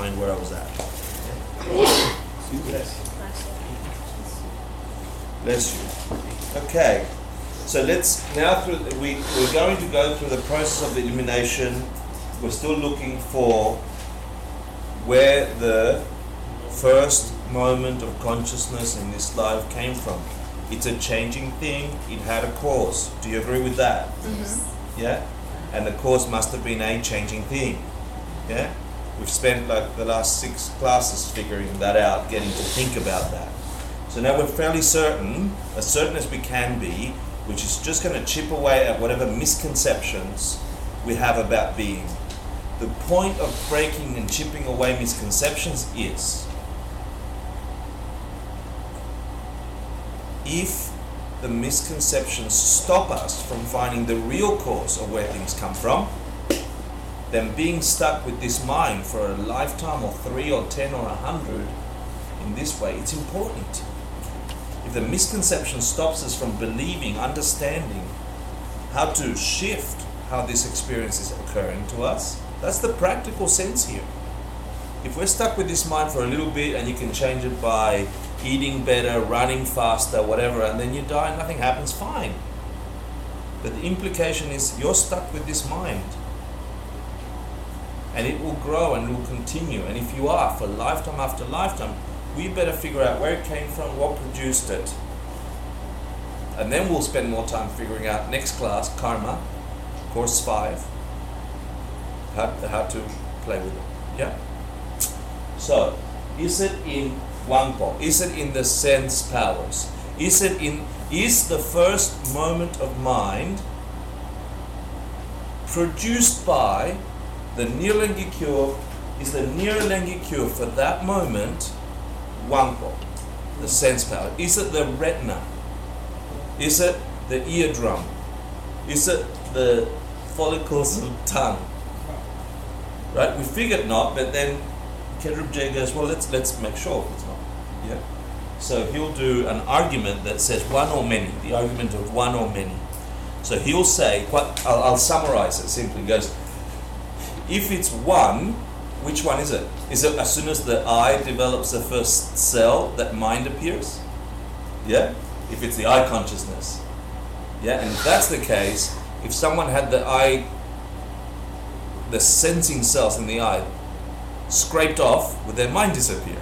mind where I was at. Bless you. Okay. So let's now we're going to go through the process of the illumination. We're still looking for where the first moment of consciousness in this life came from. It's a changing thing. It had a cause. Do you agree with that? Mm-hmm. Yeah? And the cause must have been a changing thing. Yeah? We've spent like the last 6 classes figuring that out, getting to think about that. So now we're fairly certain, as certain as we can be, which is just going to chip away at whatever misconceptions we have about being. The point of breaking and chipping away misconceptions is, if the misconceptions stop us from finding the real cause of where things come from, then being stuck with this mind for a lifetime or 3 or 10 or 100 in this way, it's important. If the misconception stops us from believing, understanding how to shift how this experience is occurring to us, that's the practical sense here. If we're stuck with this mind for a little bit and you can change it by eating better, running faster, whatever, and then you die, nothing happens, fine. But the implication is you're stuck with this mind. And it will grow and it will continue. And if you are, for lifetime after lifetime, we better figure out where it came from, what produced it. And then we'll spend more time figuring out, next class, karma, course 5, how to play with it. Yeah? So, is it in Wangpo? Is it in the sense powers? Is the first moment of mind produced by the Nirlengi cure? Is the Nirlengi cure for that moment Wangpo, the sense power? Is it the retina? Is it the eardrum? Is it the follicles of tongue? Right? We figured not, but then Kedrup J goes, well, let's make sure it's not. Yeah. So he'll do an argument that says one or many, the argument of one or many. So he'll say, I'll summarize it simply. He goes, if it's one, which one is it? Is it as soon as the eye develops the first cell that mind appears? Yeah? If it's the eye consciousness. Yeah? And if that's the case, if someone had the sensing cells in the eye scraped off, would their mind disappear?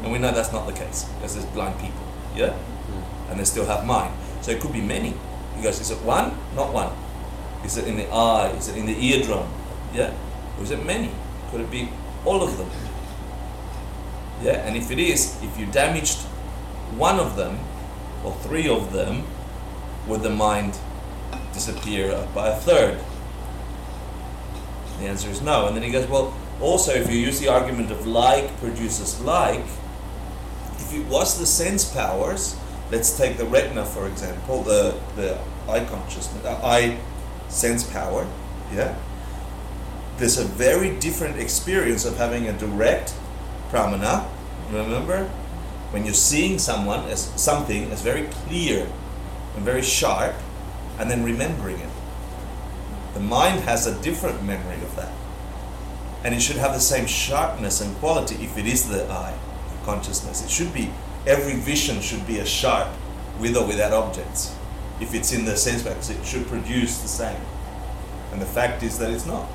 And we know that's not the case, because there's blind people. Yeah? And they still have mind. So it could be many. He goes, is it one? Not one. Is it in the eye? Is it in the eardrum? Yeah? Or is it many? Could it be all of them? Yeah, and if it is, if you damaged one of them or 3 of them, would the mind disappear by a third? The answer is no. And then he goes, well, also if you use the argument of like produces like, if it was the sense powers, let's take the retina for example, the eye consciousness, eye sense power, yeah? There's a very different experience of having a direct pramana. Remember? When you're seeing something as very clear and very sharp, and then remembering it. The mind has a different memory of that. And it should have the same sharpness and quality if it is the eye consciousness. It should be, every vision should be as sharp with or without objects. If it's in the sense box, it should produce the same. And the fact is that it's not.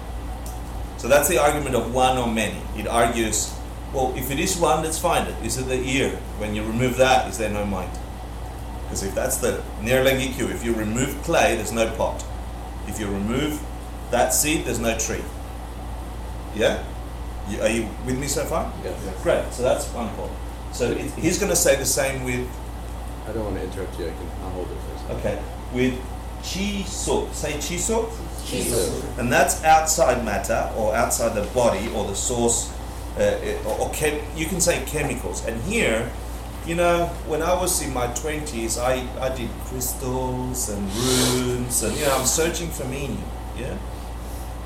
So that's the argument of one or many. It argues, well, if it is one, let's find it. Is it the ear? When you remove that, is there no mind? Because if that's the Nirlengi Q, if you remove clay, there's no pot. If you remove that seed, there's no tree. Yeah? Are you with me so far? Yes. Great. So that's one point. So he's going to say the same with... I don't want to interrupt you. I'll hold it for a second. Okay. With Chi-So. Say Chi-So? Chi-So. And that's outside matter, or outside the body, or the source, you can say chemicals. And here, you know, when I was in my 20s, I did crystals and runes, and, you know, I'm searching for meaning, yeah?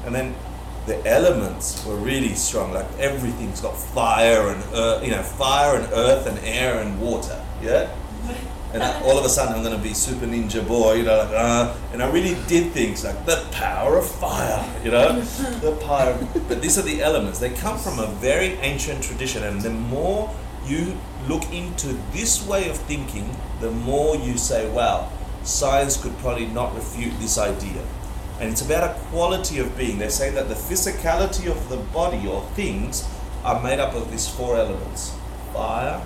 And then the elements were really strong, like everything's got fire and earth, you know, fire and earth and air and water, yeah? And all of a sudden I'm going to be super ninja boy, you know, like, and I really did things like the power of fire, you know, the power. But these are the elements. They come from a very ancient tradition, and the more you look into this way of thinking, the more you say, wow, science could probably not refute this idea. And it's about a quality of being. They say that the physicality of the body or things are made up of these four elements: fire,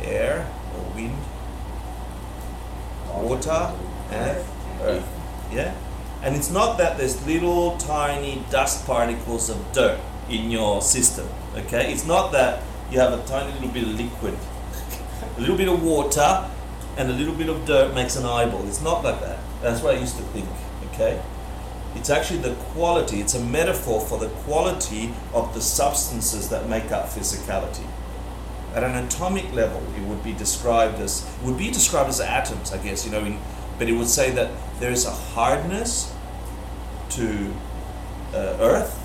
air or wind, water, and earth. Yeah? And it's not that there's little tiny dust particles of dirt in your system. Okay? It's not that you have a tiny little bit of liquid, a little bit of water, and a little bit of dirt makes an eyeball. It's not like that. That's what I used to think. Okay? It's actually the quality, it's a metaphor for the quality of the substances that make up physicality. At an atomic level, it would be described as atoms, I guess, you know, but it would say that there is a hardness to Earth,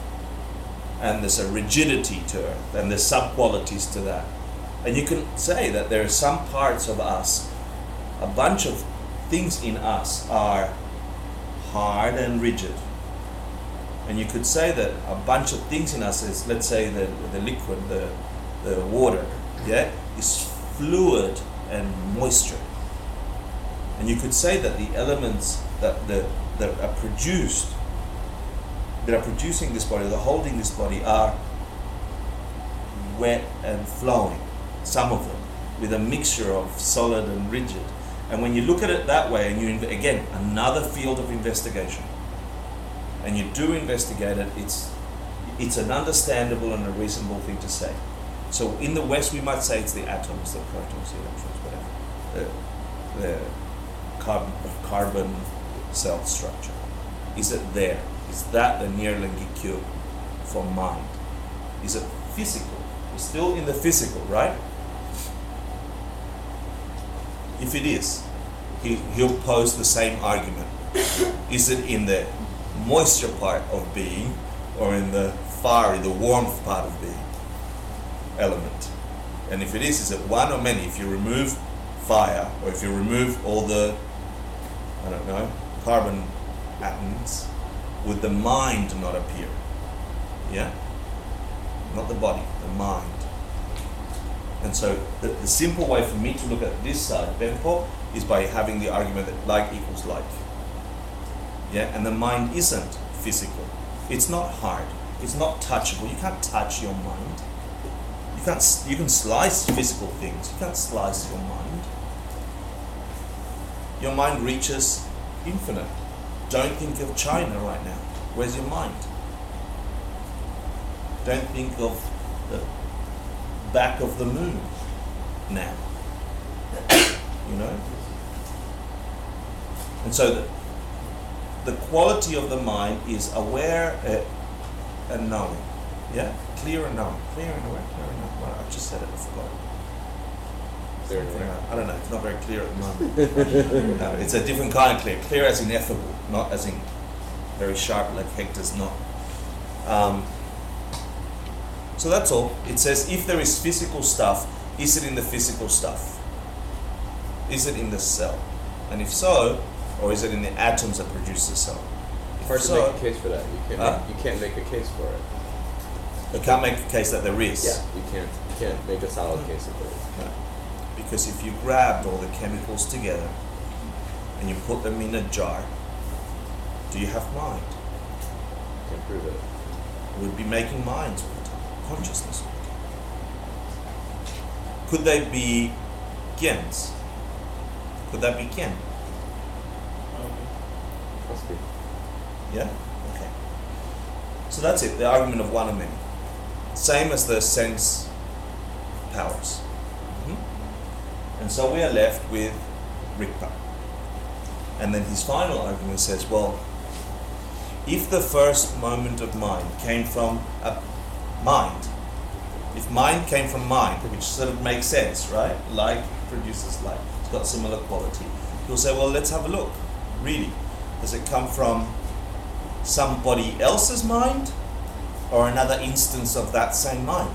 and there's a rigidity to Earth, and there's sub-qualities to that. And you can say that there are some parts of us, a bunch of things in us are hard and rigid. And you could say that a bunch of things in us is, let's say, the liquid, the water, yeah, is fluid and moisture. And you could say that the elements that are producing this body, that are holding this body, are wet and flowing, some of them, with a mixture of solid and rigid. And when you look at it that way, and you again, another field of investigation, and you do investigate it, it's an understandable and a reasonable thing to say. So in the West, we might say it's the atoms, the protons, the electrons, whatever, the carbon cell structure. Is it there? Is that the Nirlingikyo for mind? Is it physical? We're still in the physical, right? If it is, he'll pose the same argument. Is it in the moisture part of being, or in the fiery, the warmth part of being element? And if it is it one or many? If you remove fire, or if you remove all the, I don't know, carbon atoms, would the mind not appear? Yeah? Not the body, the mind. And so the simple way for me to look at this side, Benpo, is by having the argument that like equals like. Yeah, and the mind isn't physical. It's not hard. It's not touchable. You can't touch your mind. You can slice physical things. You can't slice your mind. Your mind reaches infinite. Don't think of China right now. Where's your mind? Don't think of the back of the moon now. You know? And so the quality of the mind is aware and knowing. Yeah? Clear and knowing. Clear and aware, clear and knowing. Well, I just said it, I forgot it. Clear and aware. I don't know, it's not very clear at the moment. No, it's a different kind of clear. Clear as ineffable, not as in very sharp like Hector's not. So that's all. It says if there is physical stuff, is it in the physical stuff? Is it in the cell? And if so, or is it in the atoms that produce the cell? Hard to make a case for that. You can't make a case for it. You can't make a case that there is. Yeah, you can't make a solid case of it. No. Because if you grabbed all the chemicals together and you put them in a jar, do you have mind? Can't prove it. We'd be making minds all the time, consciousness. Could they be gens? Could that be gen? Must be. Yeah? Okay. So that's it, the argument of one and many. Same as the sense powers. And so we are left with Rigpa. And then his final argument says, well, if the first moment of mind came from a mind, if mind came from mind, which sort of makes sense, right? Like produces like. It's got similar quality. He'll say, well, let's have a look. Really, does it come from somebody else's mind or another instance of that same mind?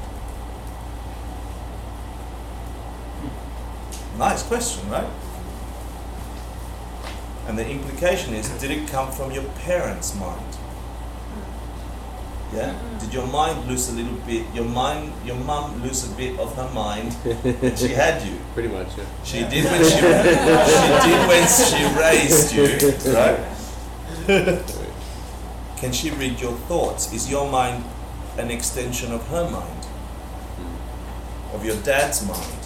Nice question, right? And the implication is, did it come from your parents' mind? Yeah? Did your mind lose a little bit, your mum lose a bit of her mind when she had you? Pretty much, yeah. She did when she did when she raised you, right? Can she read your thoughts? Is your mind an extension of her mind? Of your dad's mind?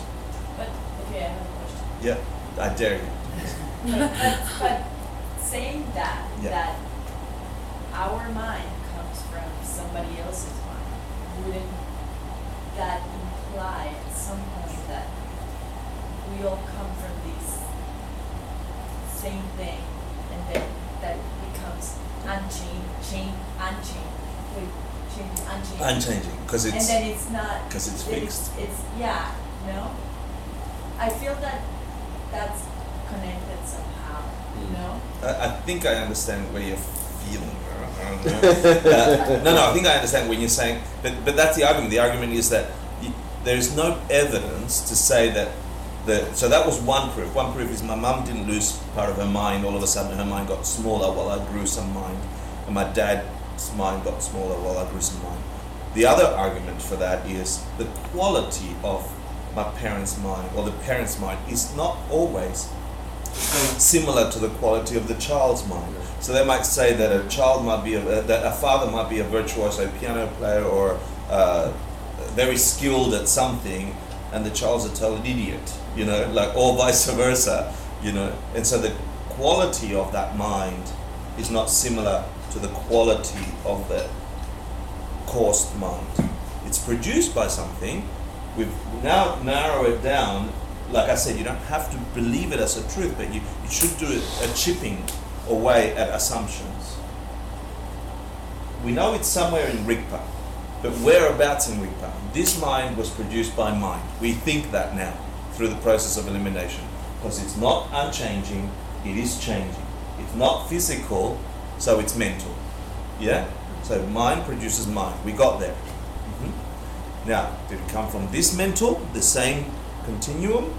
But, okay, I have a question. Yeah, I dare you. But saying that, Yeah. that our mind comes from somebody else's mind, wouldn't that imply at some point that we all come from this same thing, and then that becomes unchanging, Unchanging, because and it's then it's not, because it's fixed. it's yeah, no? I feel that that's connected somehow, you know? I think I understand where you're feeling. I don't know. No, I think I understand when you're saying, but that's the argument. The argument is that there is no evidence to say that so that was one proof. One proof is my mum didn't lose part of her mind. All of a sudden, her mind got smaller while I grew some mind, and my dad's mind got smaller while I grew some mind. The other argument for that is the quality of my parents' mind, or the parents' mind, is not always similar to the quality of the child's mind. So they might say that a child might be that a father might be a virtuoso piano player or very skilled at something, and the child's a total idiot, you know, like, or vice versa, you know. And so the quality of that mind is not similar to the quality of the coarse mind. It's produced by something. We've now narrowed it down. Like I said, you don't have to believe it as a truth, but you should do a chipping away at assumptions. We know it's somewhere in Rigpa, but whereabouts in Rigpa? This mind was produced by mind. We think that now through the process of elimination, because it's not unchanging, it is changing. It's not physical, so it's mental. Yeah? So mind produces mind. We got there. Now, did it come from this mental, the same continuum,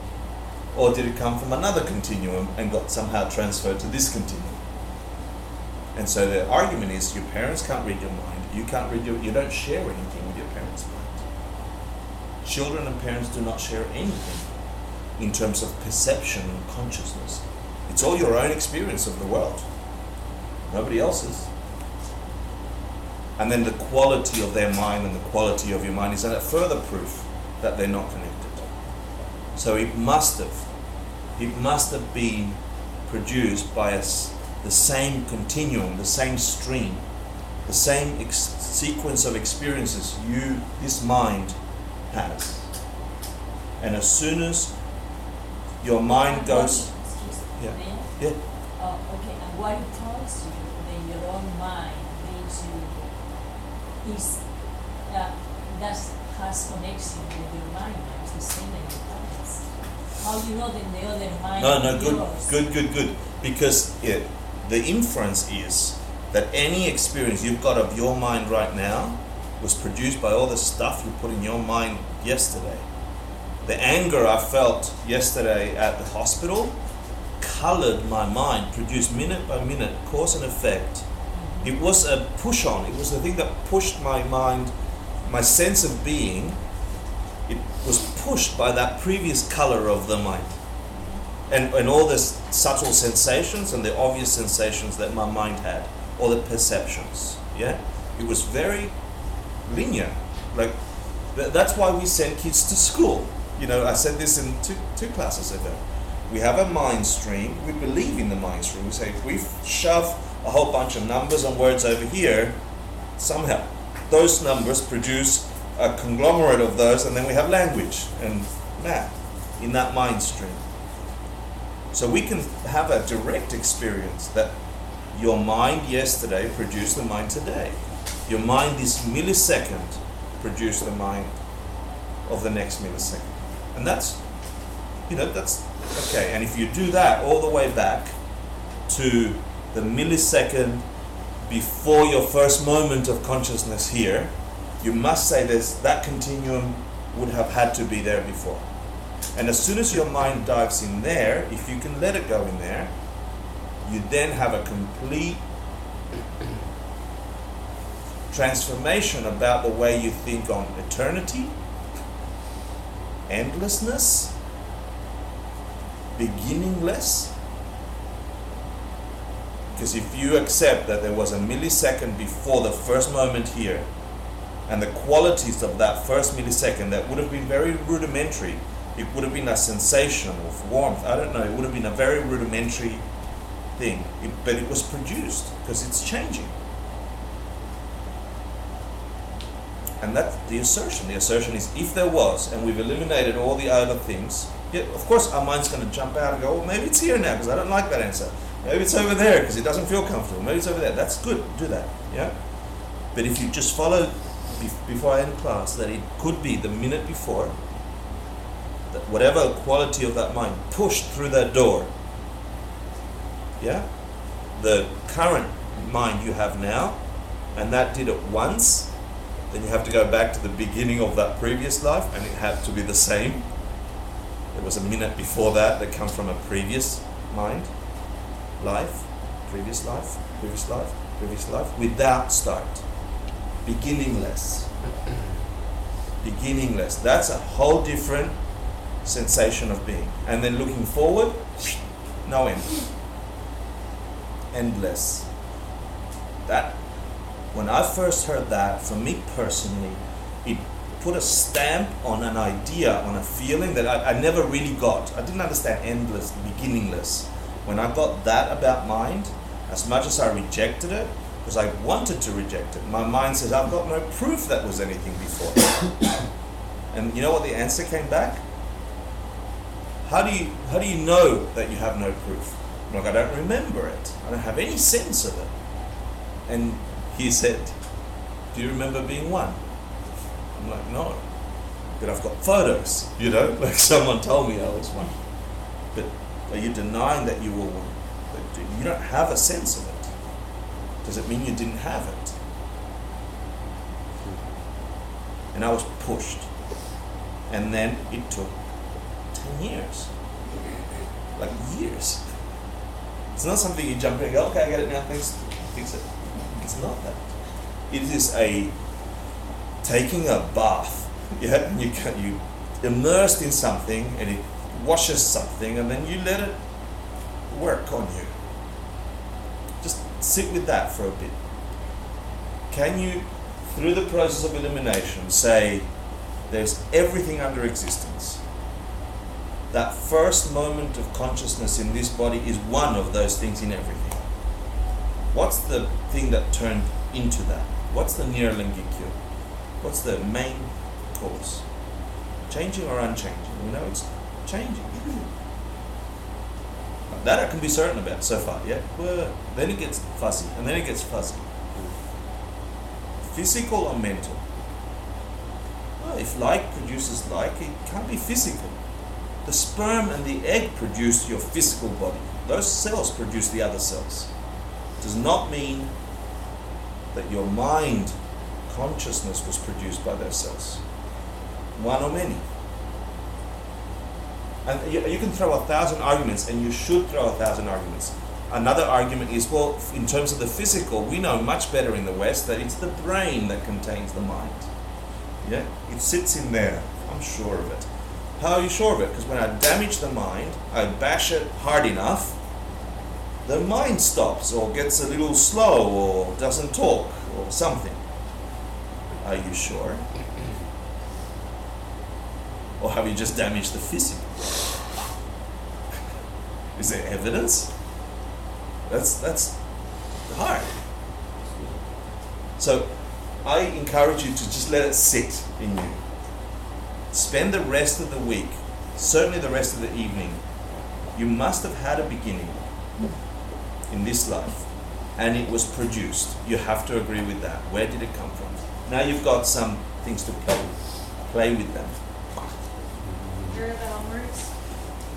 or did it come from another continuum and got somehow transferred to this continuum? And so the argument is, your parents can't read your mind, you can't read you don't share anything with your parents' mind. Children and parents do not share anything in terms of perception and consciousness. It's all your own experience of the world, nobody else's. And then the quality of their mind and the quality of your mind is a further proof that they're not connected. So it must have been produced by us, the same continuum, the same stream, the same sequence of experiences this mind has. And as soon as your mind goes, Excuse me. yeah. Okay, and what it tells you that your own mind leads you that has connection with your mind, it's the same as your parents. How you know that the other mind is yours? Good. Because the inference is that any experience you've got of your mind right now was produced by all the stuff you put in your mind yesterday. The anger I felt yesterday at the hospital colored my mind, produced minute by minute, cause and effect. It was a push on, it was the thing that pushed my mind, my sense of being, it was pushed by that previous color of the mind. And all the subtle sensations and the obvious sensations that my mind had, or the perceptions, yeah? It was very linear. Like, that's why we send kids to school. You know, I said this in two classes ago. We have a mind stream, we believe in the mind stream. We say, if we shove a whole bunch of numbers and words over here, somehow those numbers produce a conglomerate of those, and then we have language and math in that mind stream. So we can have a direct experience that your mind yesterday produced the mind today. Your mind this millisecond produced the mind of the next millisecond. And that's okay. And if you do that all the way back to the millisecond before your first moment of consciousness here, you must say that continuum would have had to be there before. And as soon as your mind dives in there, if you can let it go in there, you then have a complete transformation about the way you think on eternity, endlessness, beginningless. Because if you accept that there was a millisecond before the first moment here, and the qualities of that first millisecond that would have been very rudimentary, it would have been a sensation of warmth, I don't know, it would have been a very rudimentary thing, but it was produced because it's changing. And that's the assertion. The assertion is, if there was, and we've eliminated all the other things, yeah, of course our mind's going to jump out and go, well, maybe it's here now because I don't like that answer. Maybe it's over there because it doesn't feel comfortable. Maybe it's over there. That's good. Do that. Yeah. But if you just follow before I end class, that it could be the minute before, that whatever quality of that mind pushed through that door, yeah, the current mind you have now, and that did it once, then you have to go back to the beginning of that previous life, and it had to be the same. There was a minute before that comes from a previous mind, life, previous life, previous life, previous life, without start. Beginningless. Beginningless. That's a whole different sensation of being. And then looking forward, no end. Endless. That, when I first heard that, for me personally, it put a stamp on an idea, on a feeling that I never really got. I didn't understand endless, beginningless. When I got that about mind, as much as I rejected it, because I wanted to reject it, my mind said, I've got no proof that was anything before. And you know what the answer came back? How do you know that you have no proof? I'm like, I don't remember it. I don't have any sense of it. And he said, do you remember being one? I'm like, no. But I've got photos, like someone told me I was one. But are you denying that you were one? But you don't have a sense of it. Does it mean you didn't have it? And I was pushed. And then it took 10 years. Like years. It's not something you jump in and go, okay, I get it now, thanks. Fix it. It's not that. It is a taking a bath. Yeah, and you immersed in something and it washes something and then you let it work on you. Just sit with that for a bit. Can you, through the process of elimination, say there's everything under existence? That first moment of consciousness in this body is one of those things in everything. What's the thing that turned into that? What's the Nirlingikyo? What's the main cause? Changing or unchanging? We know it's changing. That I can be certain about so far, yeah? Well, then it gets fuzzy, and then it gets fuzzy. Physical or mental? Well, if like produces like, it can't be physical. The sperm and the egg produce your physical body. Those cells produce the other cells. It does not mean that your mind consciousness was produced by those cells. One or many. And you can throw 1,000 arguments, and you should throw 1,000 arguments. Another argument is, well, in terms of the physical, we know much better in the West that it's the brain that contains the mind. Yeah? It sits in there. I'm sure of it. How are you sure of it? Because when I damage the mind, I bash it hard enough, the mind stops or gets a little slow or doesn't talk or something. Are you sure? Or have you just damaged the physical? Is there evidence? That's hard. So I encourage you to just let it sit in you. Spend the rest of the week, certainly the rest of the evening. You must have had a beginning in this life, and it was produced. You have to agree with that. Where did it come from? Now you've got some things to play with. Play with them. Here are the homeworks.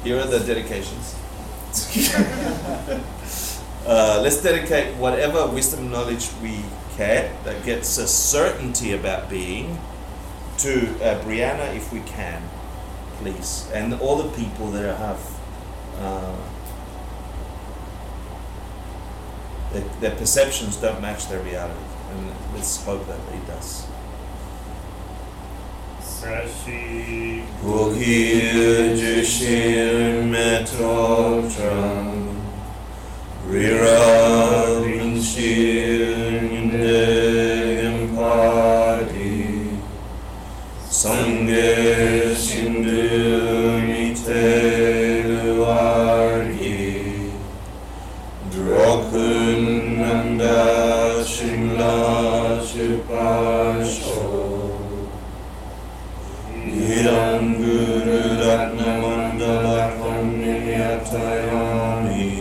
Here are the dedications. Let's dedicate whatever wisdom knowledge we can that gets a certainty about being to Brianna if we can. please, and all the people that have their perceptions don't match their reality, and let's hope that it does. Sashi Bukir Jishir Metotram Rira Vinshir Indegam Padi Sange Shindu Miteluargi Drokun Nanda Shimla Chipasho Idam Guru Ratna Mandala Kamniyatayami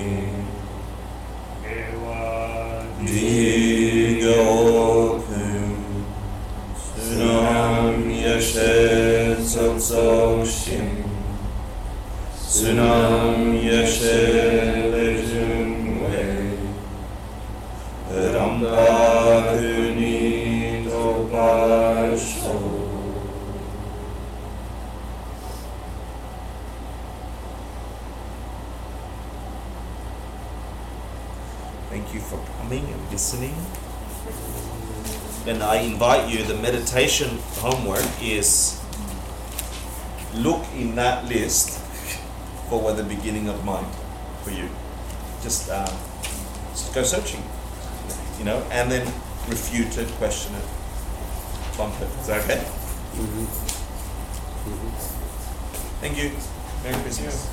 Diga Okum Sunam Yashet Satsoshin Sunam Yashet Lejumwe Rampa Kuni Topasho. Thank you for coming and listening. And I invite you, the meditation homework is look in that list for what the beginning of mind for you. Just go searching, and then refute it, question it, bump it. Is that okay? Mm-hmm. Thank you. Merry Christmas.